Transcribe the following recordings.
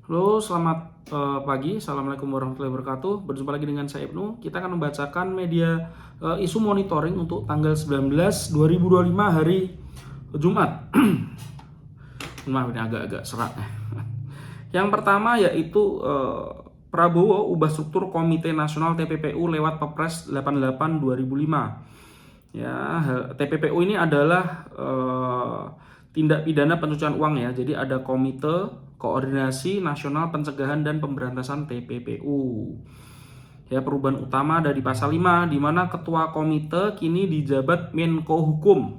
Halo, selamat pagi. Assalamualaikum warahmatullahi wabarakatuh. Berjumpa lagi dengan saya Ibnu. Kita akan membacakan media isu monitoring untuk tanggal 19 2025 hari Jumat. Maaf, ini agak-agak serat. Yang pertama yaitu Prabowo ubah struktur Komite Nasional TPPU lewat Perpres 88 2005. Ya, TPPU ini adalah tindak pidana pencucian uang ya. Jadi ada Komite Koordinasi Nasional Pencegahan dan Pemberantasan TPPU. Ya, perubahan utama ada di pasal 5 di mana ketua komite kini dijabat Menko Hukum,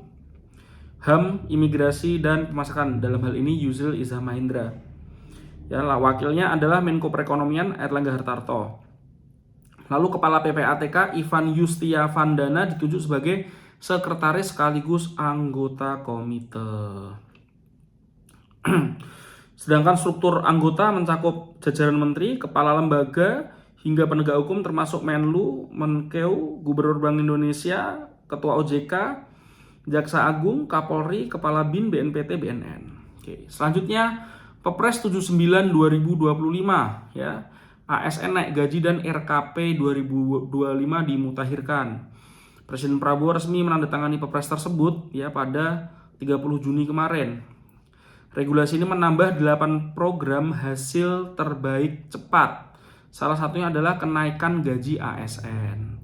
HAM, Imigrasi dan Pemasakan. Dalam hal ini Yusril Iza Mahendra. Ya, wakilnya adalah Menko Perekonomian Erlangga Hartarto. Lalu Kepala PPATK Ivan Yustiavandana ditunjuk sebagai sekretaris sekaligus anggota komite. Sedangkan struktur anggota mencakup jajaran menteri, kepala lembaga, hingga penegak hukum termasuk Menlu, Menkeu, Gubernur Bank Indonesia, Ketua OJK, Jaksa Agung, Kapolri, Kepala BIN, BNPT, BNN. Oke, selanjutnya Perpres 79 2025 ya. ASN naik gaji dan RKP 2025 dimutakhirkan. Presiden Prabowo resmi menandatangani Perpres tersebut ya pada 30 Juni kemarin. Regulasi ini menambah 8 program hasil terbaik cepat. Salah satunya adalah kenaikan gaji ASN.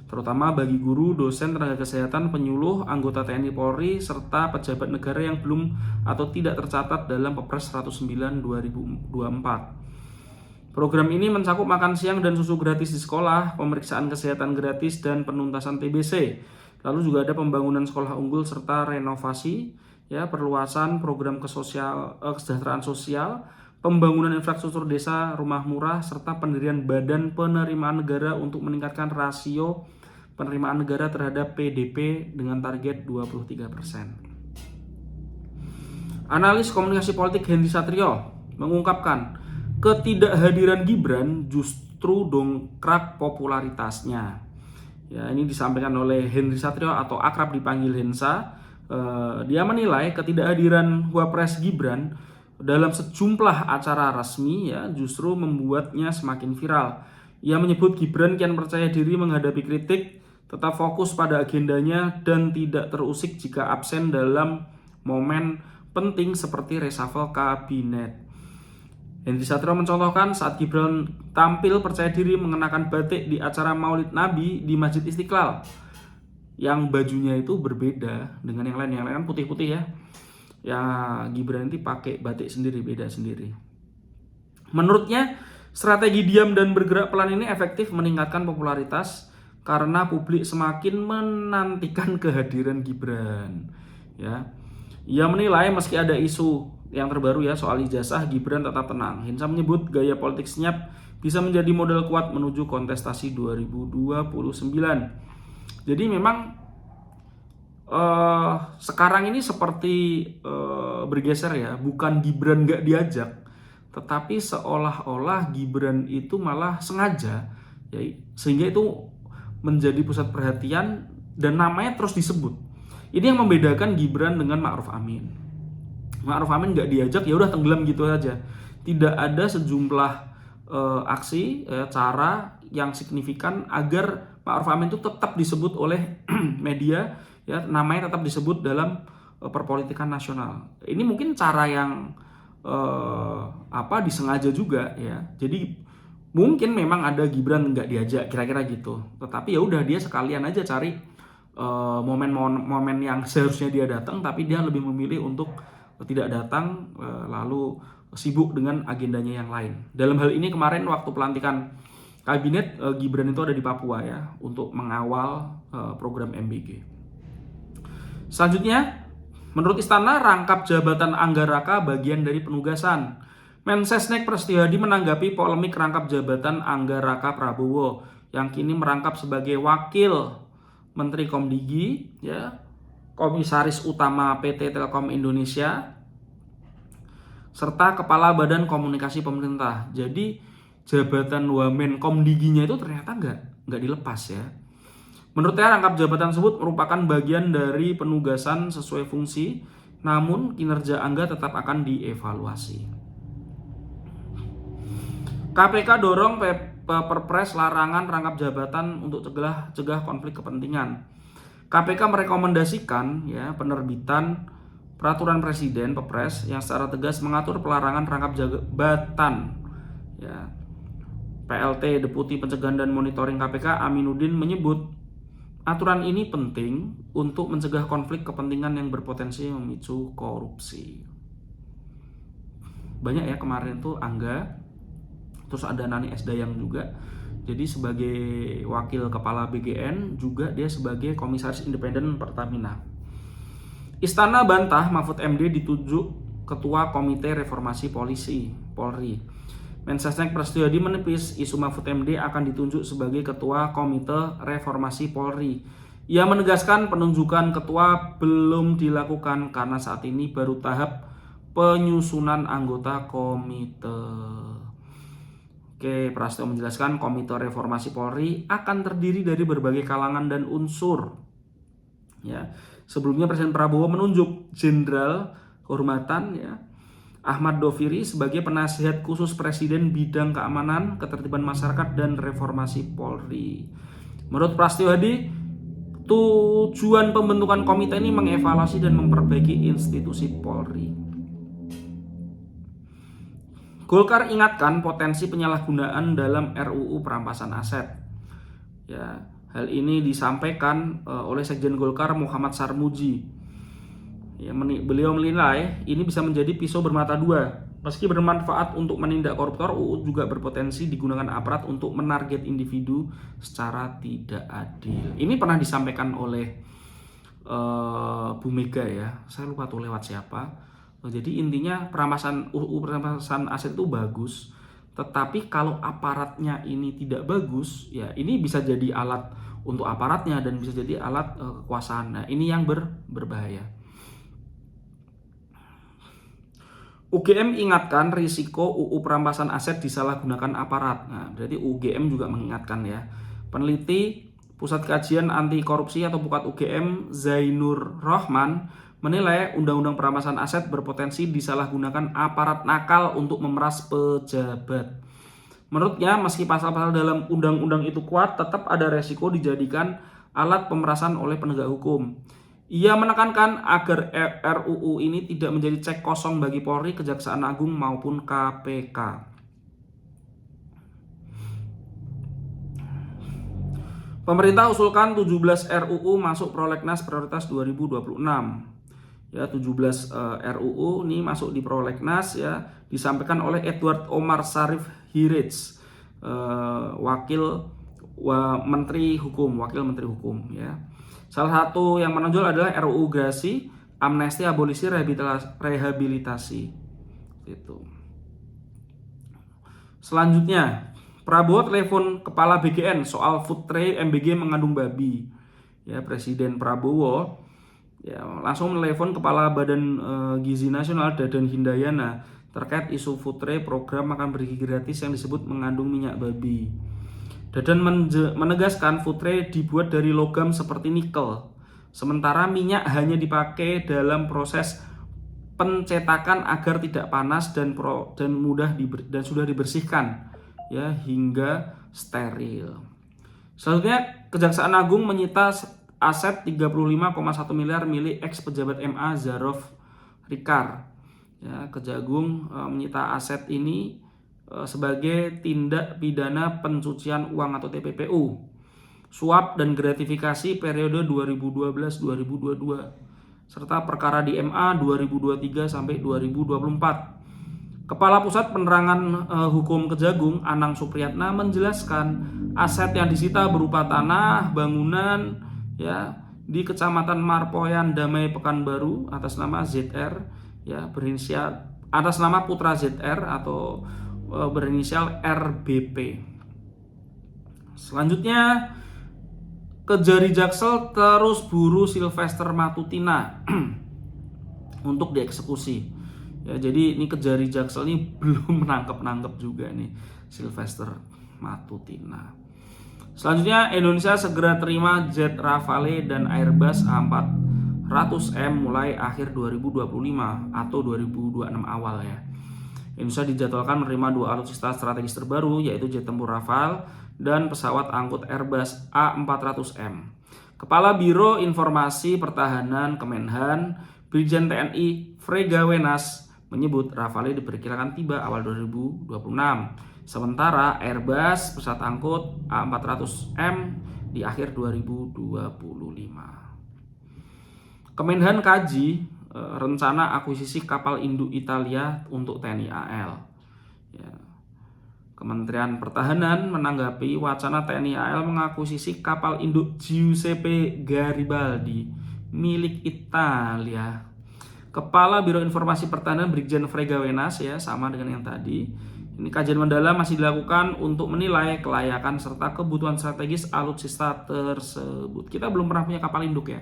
Terutama bagi guru, dosen, tenaga kesehatan, penyuluh, anggota TNI Polri, serta pejabat negara yang belum atau tidak tercatat dalam Perpres 109 2024. Program ini mencakup makan siang dan susu gratis di sekolah, pemeriksaan kesehatan gratis, dan penuntasan TBC. Lalu juga ada pembangunan sekolah unggul serta renovasi, ya, perluasan program kesejahteraan sosial, pembangunan infrastruktur desa, rumah murah, serta pendirian badan penerimaan negara untuk meningkatkan rasio penerimaan negara terhadap PDB dengan target 23%. Analis komunikasi politik Henry Satrio mengungkapkan ketidakhadiran Gibran justru dongkrak popularitasnya. Ya, ini disampaikan oleh Henry Satrio atau akrab dipanggil Hensa. Dia menilai ketidakhadiran Wapres Gibran dalam sejumlah acara resmi ya justru membuatnya semakin viral. Ia menyebut Gibran kian percaya diri menghadapi kritik, tetap fokus pada agendanya dan tidak terusik jika absen dalam momen penting seperti reshuffle kabinet. Henry Satrio mencontohkan saat Gibran tampil percaya diri mengenakan batik di acara Maulid Nabi di Masjid Istiqlal, yang bajunya itu berbeda dengan yang lain kan putih-putih ya. Ya, Gibran ini pakai batik sendiri, beda sendiri. Menurutnya, strategi diam dan bergerak pelan ini efektif meningkatkan popularitas karena publik semakin menantikan kehadiran Gibran. Ya. Ia menilai meski ada isu yang terbaru ya soal ijazah, Gibran tetap tenang. Hinsa menyebut gaya politik senyap bisa menjadi modal kuat menuju kontestasi 2029. Jadi memang sekarang ini seperti bergeser ya, bukan Gibran gak diajak, tetapi seolah-olah Gibran itu malah sengaja ya, sehingga itu menjadi pusat perhatian dan namanya terus disebut. Ini yang membedakan Gibran dengan Ma'ruf Amin. Ma'ruf Amin gak diajak, ya udah tenggelam gitu aja. Tidak ada sejumlah aksi cara yang signifikan agar Ma'ruf Amin itu tetap disebut oleh media, ya, namanya tetap disebut dalam perpolitikan nasional. Ini mungkin cara yang disengaja juga ya. Jadi mungkin memang ada Gibran nggak diajak, kira-kira gitu. Tetapi ya udah dia sekalian aja cari momen-momen yang seharusnya dia datang, tapi dia lebih memilih untuk tidak datang, lalu sibuk dengan agendanya yang lain. Dalam hal ini kemarin waktu pelantikan kabinet, Gibran itu ada di Papua ya untuk mengawal program MBG. Selanjutnya, menurut Istana, rangkap jabatan Anggaraka bagian dari penugasan. Mensesnek Prasetyo Hadi menanggapi polemik rangkap jabatan Anggaraka Prabowo yang kini merangkap sebagai wakil Menteri Komdigi, ya, Komisaris Utama PT Telkom Indonesia, serta Kepala Badan Komunikasi Pemerintah. Jadi jabatan Wamen Komdiginya itu ternyata nggak dilepas ya. Menurutnya rangkap jabatan tersebut merupakan bagian dari penugasan sesuai fungsi, namun kinerja Angga tetap akan dievaluasi. KPK dorong Perpres larangan rangkap jabatan untuk cegah konflik kepentingan. KPK merekomendasikan ya penerbitan peraturan presiden Perpres yang secara tegas mengatur pelarangan rangkap jabatan. Ya. PLT Deputi Pencegahan dan Monitoring KPK Aminuddin menyebut aturan ini penting untuk mencegah konflik kepentingan yang berpotensi memicu korupsi. Banyak ya kemarin tuh Angga, terus ada Nani S. Dayang juga. Jadi sebagai wakil kepala BGN juga dia sebagai komisaris independen Pertamina. Istana bantah Mahfud MD ditunjuk Ketua Komite Reformasi Polri. Mensesnek Prasetyo menepis isu Mahfud MD akan ditunjuk sebagai Ketua Komite Reformasi Polri. Ia menegaskan penunjukan ketua belum dilakukan karena saat ini baru tahap penyusunan anggota komite. Oke, Prasetyo menjelaskan Komite Reformasi Polri akan terdiri dari berbagai kalangan dan unsur. Ya, sebelumnya Presiden Prabowo menunjuk Jenderal Kehormatan ya Ahmad Doviri sebagai penasihat khusus Presiden bidang keamanan, ketertiban masyarakat dan reformasi Polri. Menurut Prasetyo Hadi, tujuan pembentukan komite ini mengevaluasi dan memperbaiki institusi Polri. Golkar ingatkan potensi penyalahgunaan dalam RUU perampasan aset. Ya, hal ini disampaikan oleh Sekjen Golkar Muhammad Sarmuji. Ya, beliau menilai ini bisa menjadi pisau bermata dua. Meski bermanfaat untuk menindak koruptor, UU juga berpotensi digunakan aparat untuk menarget individu secara tidak adil. Ini pernah disampaikan oleh Bu Mega ya. Saya lupa tuh lewat siapa. Jadi intinya UU perampasan aset itu bagus, tetapi kalau aparatnya ini tidak bagus, ya ini bisa jadi alat untuk aparatnya dan bisa jadi alat kekuasaan. Nah, ini yang berbahaya. UGM ingatkan risiko UU perampasan aset disalahgunakan aparat. Nah, berarti UGM juga mengingatkan ya. Peneliti Pusat Kajian Anti Korupsi atau Pukat UGM Zainur Rohman menilai undang-undang perampasan aset berpotensi disalahgunakan aparat nakal untuk memeras pejabat. Menurutnya, meski pasal-pasal dalam undang-undang itu kuat, tetap ada resiko dijadikan alat pemerasan oleh penegak hukum. Ia menekankan agar RUU ini tidak menjadi cek kosong bagi Polri, Kejaksaan Agung maupun KPK. Pemerintah usulkan 17 RUU masuk prolegnas prioritas 2026. Ya, 17 RUU ini masuk di prolegnas ya, disampaikan oleh Edward Omar Sharif Hirij, wakil Menteri Hukum ya. Salah satu yang menonjol adalah RUU Gerasi, amnesti, abolisi, rehabilitasi. Itu. Selanjutnya, Prabowo telepon kepala BGN soal food tray MBG mengandung babi. Ya, Presiden Prabowo ya langsung menelepon kepala Badan Gizi Nasional Dadan Hindayana terkait isu food tray program makan bergizi gratis yang disebut mengandung minyak babi. Dadan menegaskan food tray dibuat dari logam seperti nikel, sementara minyak hanya dipakai dalam proses pencetakan agar tidak panas dan sudah dibersihkan ya hingga steril. Selanjutnya, Kejaksaan Agung menyita aset 35,1 miliar milik ex pejabat MA Zarof Rikar. Ya, Kejagung menyita aset ini sebagai tindak pidana pencucian uang atau TPPU, suap dan gratifikasi periode 2012-2022, serta perkara di MA 2023 sampai 2024. Kepala Pusat Penerangan Hukum Kejagung, Anang Supriyatna, menjelaskan aset yang disita berupa tanah, bangunan, ya di Kecamatan Marpoyan, Damai, Pekanbaru atas nama ZR, ya berinisial atas nama Putra ZR atau berinisial RBP. Selanjutnya, Kejari Jaksel terus buru Sylvester Matutina untuk dieksekusi. Ya, jadi ini Kejari Jaksel ini belum menangkap juga nih Sylvester Matutina. Selanjutnya, Indonesia segera terima jet Rafale dan Airbus A400M mulai akhir 2025 atau 2026 awal ya. Indonesia dijadwalkan menerima 2 alutsista strategis terbaru, yaitu jet tempur Rafale dan pesawat angkut Airbus A400M. Kepala Biro Informasi Pertahanan Kemenhan, Brigjen TNI Frega Wenas, menyebut Rafale diperkirakan tiba awal 2026. Sementara Airbus pesawat angkut A400M di akhir 2025. Kemenhan kaji rencana akuisisi kapal induk Italia untuk TNI AL. Ya. Kementerian Pertahanan menanggapi wacana TNI AL mengakuisisi kapal induk Giuseppe Garibaldi milik Italia. Kepala Biro Informasi Pertahanan Brigjen Frega Wenas, ya, sama dengan yang tadi. Ini kajian mendalam masih dilakukan untuk menilai kelayakan serta kebutuhan strategis alutsista tersebut. Kita belum pernah punya kapal induk, ya.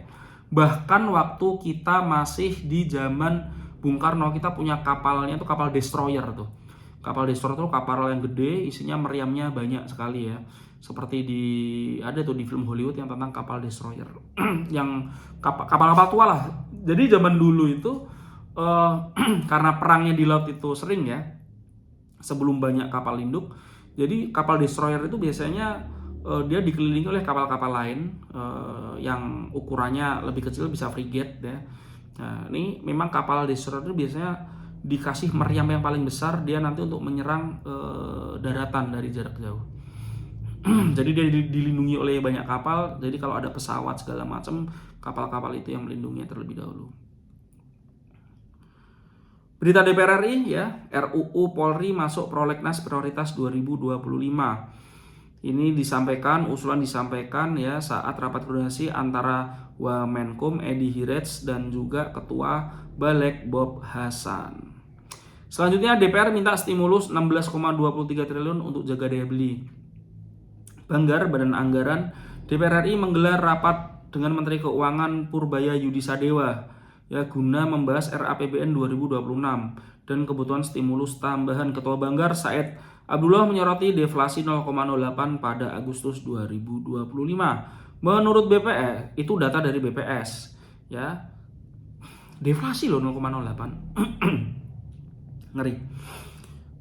Bahkan waktu kita masih di zaman Bung Karno, kita punya kapalnya itu kapal destroyer tuh. Kapal destroyer itu kapal yang gede, isinya meriamnya banyak sekali, ya. Seperti ada tuh di film Hollywood yang tentang kapal destroyer. Yang kapal-kapal tua lah. Jadi zaman dulu itu karena perangnya di laut itu sering, ya. Sebelum banyak kapal induk. Jadi kapal destroyer itu biasanya dia dikelilingi oleh kapal-kapal lain yang ukurannya lebih kecil, bisa frigate, ya. Nah, ini memang kapal destroyer itu biasanya dikasih meriam yang paling besar, dia nanti untuk menyerang daratan dari jarak jauh. Jadi dia dilindungi oleh banyak kapal. Jadi kalau ada pesawat segala macam, kapal-kapal itu yang melindunginya terlebih dahulu. Berita DPR RI, ya, RUU Polri masuk prolegnas prioritas 2025. Ini usulan disampaikan, ya, saat rapat koordinasi antara Wamenkum Edi Hirets dan juga Ketua Balek Bob Hasan. Selanjutnya DPR minta stimulus 16,23 triliun untuk jaga daya beli. Banggar, Badan Anggaran DPR RI menggelar rapat dengan Menteri Keuangan Purbaya Yudisadewa, ya, guna membahas RAPBN 2026 dan kebutuhan stimulus tambahan. Ketua Banggar Said Abdullah menyoroti deflasi 0,08 pada Agustus 2025. Menurut BPS, itu data dari BPS, ya. Deflasi loh 0,08. Ngeri.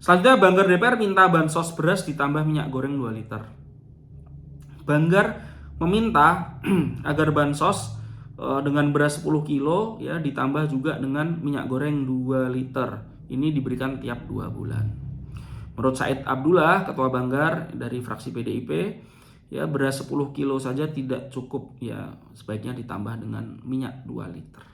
Selanjutnya Banggar DPR minta bansos beras ditambah minyak goreng 2 liter. Banggar meminta agar bansos dengan beras 10 kilo, ya, ditambah juga dengan minyak goreng 2 liter. Ini diberikan tiap 2 bulan. Menurut Said Abdullah, Ketua Banggar dari fraksi PDIP, ya, beras 10 kilo saja tidak cukup, ya, sebaiknya ditambah dengan minyak 2 liter.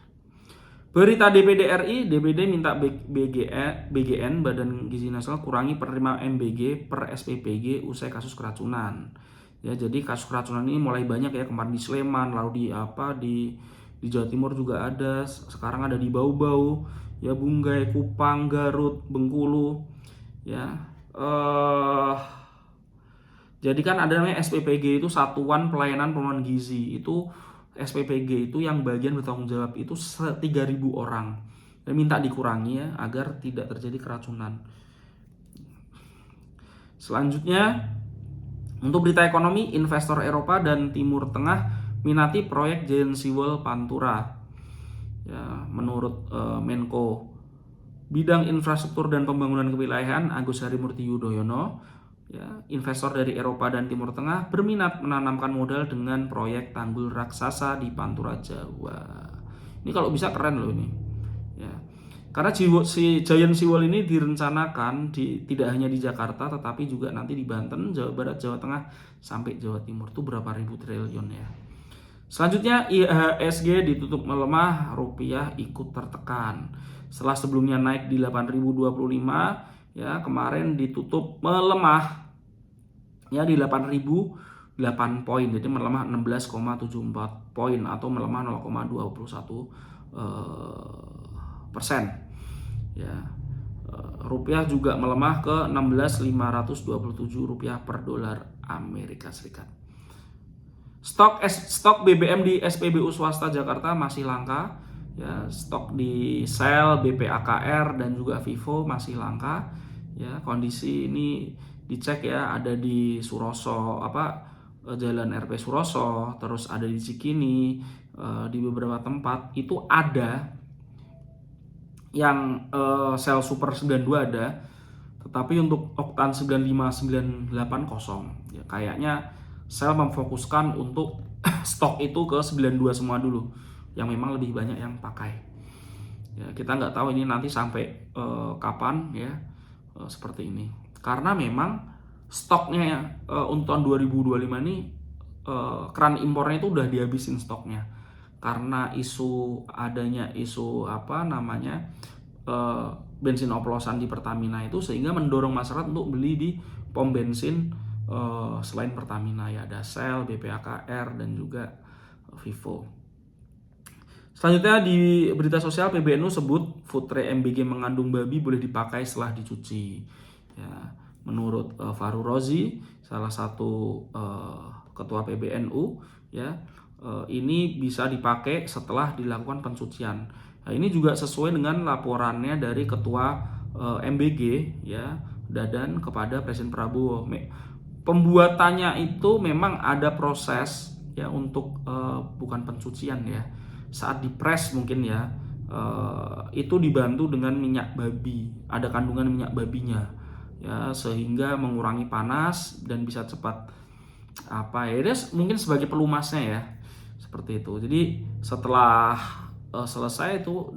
Berita DPD RI, DPD minta BGN, Badan Gizi Nasional, kurangi penerimaan MBG per SPPG usai kasus keracunan. Ya, jadi kasus keracunan ini mulai banyak, ya, kemarin di Sleman, lalu di Jawa Timur juga ada, sekarang ada di Bau-Bau, ya, Bunggai, Kupang, Garut, Bengkulu, ya. Jadi kan ada namanya SPPG, itu Satuan Pelayanan Pemenuhan Gizi. Itu SPPG itu yang bagian bertanggung jawab itu 3.000 orang. Dan minta dikurangi, ya, agar tidak terjadi keracunan. Selanjutnya, untuk berita ekonomi, investor Eropa dan Timur Tengah minati proyek Giant Seawall Pantura. Ya, menurut Menko Bidang Infrastruktur dan Pembangunan Kewilayahan Agus Harimurti Yudhoyono, ya, investor dari Eropa dan Timur Tengah berminat menanamkan modal dengan proyek tanggul raksasa di Pantura, Jawa. Ini kalau bisa keren loh ini, ya. Karena Giant Seawall ini direncanakan tidak hanya di Jakarta, tetapi juga nanti di Banten, Jawa Barat, Jawa Tengah, sampai Jawa Timur. Itu berapa ribu triliun, ya. Selanjutnya IHSG ditutup melemah, rupiah ikut tertekan. Setelah sebelumnya naik di 8.025, ya, kemarin ditutup melemah, ya, di 8.008 poin. Jadi melemah 16,74 poin atau melemah 0,21%. Ya. Rupiah juga melemah ke 16.527 rupiah per dolar Amerika Serikat. Stok BBM di SPBU swasta Jakarta masih langka, ya. Stok di Shell, BPAKR dan juga Vivo masih langka, ya. Kondisi ini dicek, ya, ada di Suroso, Jalan RP Suroso, terus ada di Cikini, di beberapa tempat itu ada yang sel Super 92 ada, tetapi untuk Oktan 95 98 kosong. Ya, kayaknya sel memfokuskan untuk stok itu ke 92 semua dulu, yang memang lebih banyak yang pakai. Ya, kita nggak tahu ini nanti sampai kapan ya seperti ini. Karena memang stoknya untuk tahun 2025 ini keran impornya itu udah dihabisin stoknya. Karena adanya isu apa namanya bensin oplosan di Pertamina itu, sehingga mendorong masyarakat untuk beli di pom bensin selain Pertamina, ya ada Shell, BPAKR dan juga Vivo. Selanjutnya di berita sosial, PBNU sebut food tray MBG mengandung babi boleh dipakai setelah dicuci. Ya, menurut Fahru Rozi, salah satu ketua PBNU, ya ini bisa dipakai setelah dilakukan pencucian. Nah, ini juga sesuai dengan laporannya dari ketua MBG, ya Dadan, kepada Presiden Prabowo. Pembuatannya itu memang ada proses ya untuk bukan pencucian ya. Saat dipres mungkin ya itu dibantu dengan minyak babi, ada kandungan minyak babinya ya, sehingga mengurangi panas dan bisa cepat apa ya, mungkin sebagai pelumasnya ya, seperti itu. Jadi setelah selesai itu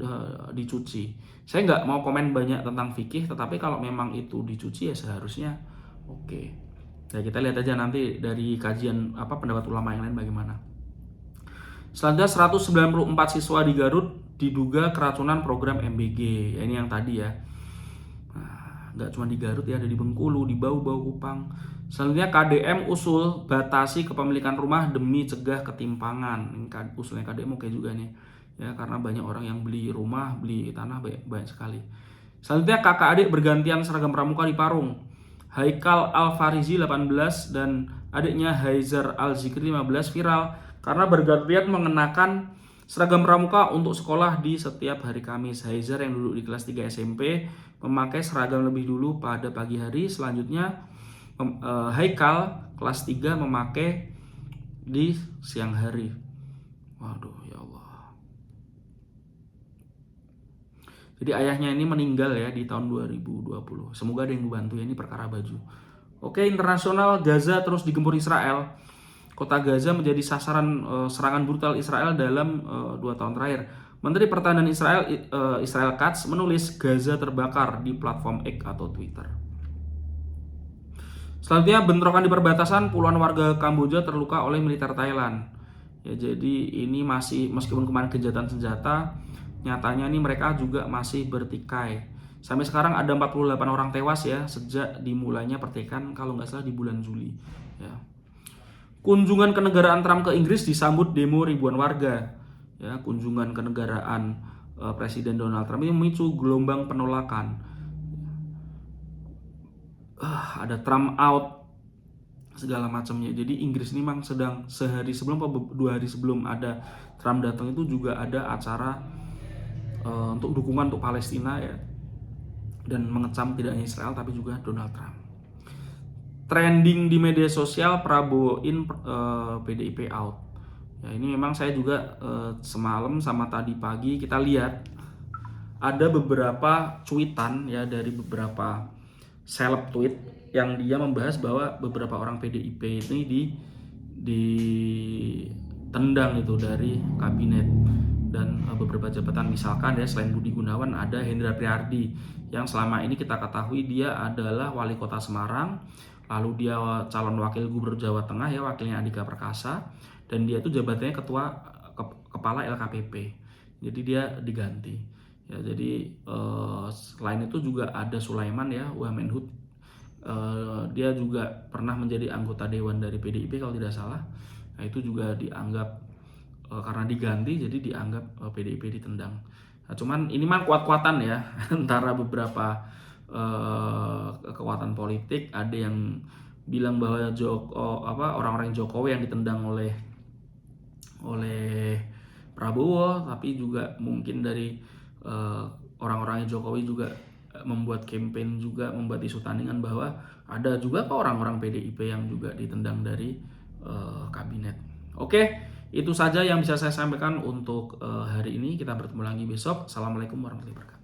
dicuci. Saya nggak mau komen banyak tentang fikih, tetapi kalau memang itu dicuci ya seharusnya oke. Ya kita lihat aja nanti dari kajian apa pendapat ulama yang lain bagaimana. Selanjutnya 194 siswa di Garut diduga keracunan program MBG. Ya, ini yang tadi ya. Nah, nggak cuma di Garut ya, ada di Bengkulu, di Bau-Bau, Kupang. Selanjutnya KDM usul batasi kepemilikan rumah demi cegah ketimpangan. Ini usulnya KDM oke juga nih. Ya, karena banyak orang yang beli rumah, beli tanah banyak sekali. Selanjutnya kakak adik bergantian seragam pramuka di Parung. Haikal Al-Farizi 18 dan adiknya Haizar Al-Zikri 15 viral karena bergantian mengenakan seragam pramuka untuk sekolah di setiap hari Kamis. Haizar yang duduk di kelas 3 SMP memakai seragam lebih dulu pada pagi hari. Selanjutnya Haikal kelas 3 memakai di siang hari. Waduh, ya Allah. Jadi ayahnya ini meninggal ya di tahun 2020. Semoga ada yang membantu ya, ini perkara baju. Oke, internasional, Gaza terus digempur Israel. Kota Gaza menjadi sasaran serangan brutal Israel dalam 2 tahun terakhir. Menteri Pertahanan Israel Israel Katz menulis Gaza terbakar di platform X atau Twitter. Selanjutnya bentrokan di perbatasan, puluhan warga Kamboja terluka oleh militer Thailand. Ya, jadi ini masih, meskipun kemarin gencatan senjata, nyatanya ini mereka juga masih bertikai. Sampai sekarang ada 48 orang tewas ya sejak dimulainya pertikaian, kalau nggak salah di bulan Juli. Ya. Kunjungan kenegaraan Trump ke Inggris disambut demo ribuan warga. Ya, kunjungan kenegaraan Presiden Donald Trump ini memicu gelombang penolakan. Ada Trump out segala macamnya. Jadi Inggris ini memang sedang sehari sebelum atau 2 hari sebelum ada Trump datang itu juga ada acara untuk dukungan untuk Palestina ya, dan mengecam tidak hanya Israel tapi juga Donald Trump. Trending di media sosial, Prabowo in PDIP out. Ya, ini memang saya juga semalam sama tadi pagi kita lihat ada beberapa cuitan ya dari beberapa seleb tweet yang dia membahas bahwa beberapa orang PDIP ini ditendang itu dari kabinet dan beberapa jabatan, misalkan ya selain Budi Gunawan ada Hendra Prihardi yang selama ini kita ketahui dia adalah wali kota Semarang, lalu dia calon wakil gubernur Jawa Tengah ya, wakilnya Andika Perkasa, dan dia itu jabatannya kepala LKPP, jadi dia diganti ya. Jadi selain itu juga ada Sulaiman ya, Wamenhut, dia juga pernah menjadi anggota dewan dari PDIP kalau tidak salah. Nah, itu juga dianggap karena diganti jadi dianggap PDIP ditendang. Nah, cuman ini mah kuat-kuatan ya antara beberapa kekuatan politik. Ada yang bilang bahwa orang-orang Jokowi yang ditendang oleh Prabowo, tapi juga mungkin dari orang-orangnya Jokowi juga membuat campaign, juga membuat isu tandingan bahwa ada juga kok orang-orang PDIP yang juga ditendang dari kabinet. Oke, itu saja yang bisa saya sampaikan untuk hari ini. Kita bertemu lagi besok. Assalamualaikum warahmatullahi wabarakatuh.